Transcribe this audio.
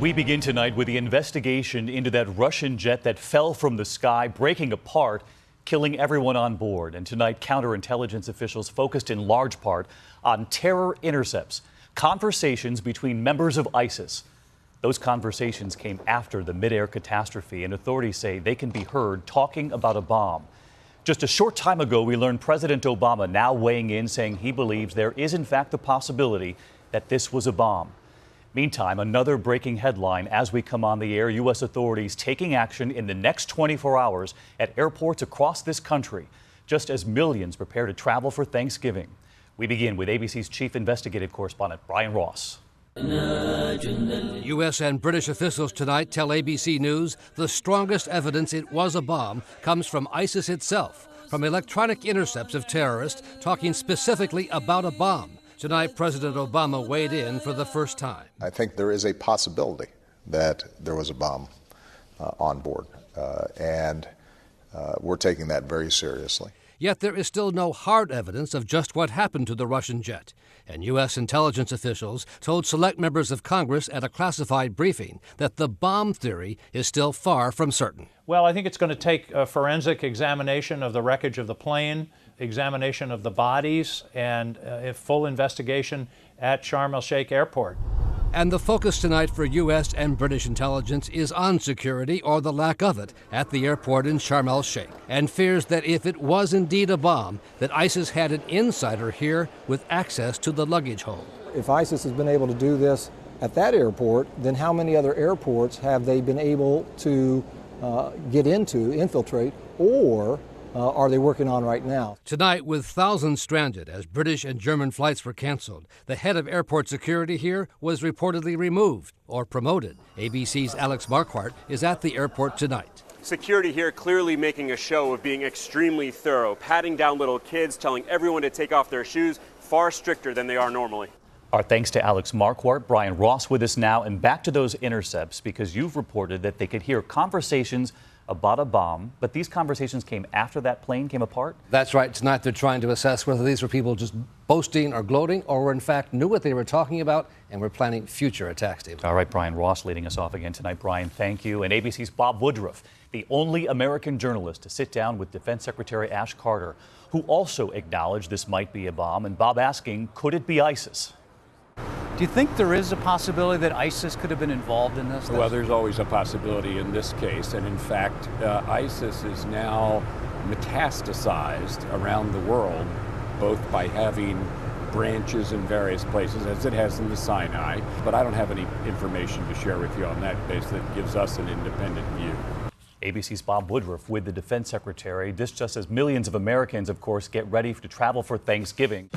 We begin tonight with the investigation into that Russian jet that fell from the sky, breaking apart, killing everyone on board. And tonight, counterintelligence officials focused in large part on terror intercepts, conversations between members of ISIS. Those conversations came after the mid-air catastrophe, and authorities say they can be heard talking about a bomb. Just a short time ago, we learned President Obama now weighing in, saying he believes there is in fact the possibility that this was a bomb. Meantime, another breaking headline as we come on the air: U.S. authorities taking action in the next 24 hours at airports across this country, just as millions prepare to travel for Thanksgiving. We begin with ABC's chief investigative correspondent, Brian Ross. U.S. and British officials tonight tell ABC News the strongest evidence it was a bomb comes from ISIS itself, from electronic intercepts of terrorists talking specifically about a bomb. Tonight, President Obama weighed in for the first time. I think there is a possibility that there was a bomb on board, and we're taking that very seriously. Yet there is still no hard evidence of just what happened to the Russian jet. And U.S. intelligence officials told select members of Congress at a classified briefing that the bomb theory is still far from certain. Well, I think it's going to take a forensic examination of the wreckage of the plane, examination of the bodies, and a full investigation at Sharm el-Sheikh Airport. And the focus tonight for U.S. and British intelligence is on security, or the lack of it, at the airport in Sharm el-Sheikh, and fears that if it was indeed a bomb, that ISIS had an insider here with access to the luggage hold. If ISIS has been able to do this at that airport, then how many other airports have they been able to get into, infiltrate, or are they working on right now? Tonight, with thousands stranded as British and German flights were canceled, the head of airport security here was reportedly removed or promoted. ABC's Alex Marquardt is at the airport tonight. Security here clearly making a show of being extremely thorough, patting down little kids, telling everyone to take off their shoes, far stricter than they are normally. Our thanks to Alex Marquardt. Brian Ross with us now, and back to those intercepts, because you've reported that they could hear conversations about a bomb, but these conversations came after that plane came apart? That's right. Tonight they're trying to assess whether these were people just boasting or gloating, or in fact knew what they were talking about and were planning future attacks, David. All right, Brian Ross leading us off again tonight. Brian, thank you. And ABC's Bob Woodruff, the only American journalist to sit down with Defense Secretary Ash Carter, who also acknowledged this might be a bomb, and Bob asking, could it be ISIS? Do you think there is a possibility that ISIS could have been involved in this? Well, there's always a possibility in this case. And in fact, ISIS is now metastasized around the world, both by having branches in various places, as it has in the Sinai. But I don't have any information to share with you on that base that gives us an independent view. ABC's Bob Woodruff with the Defense Secretary. This just as millions of Americans, of course, get ready to travel for Thanksgiving.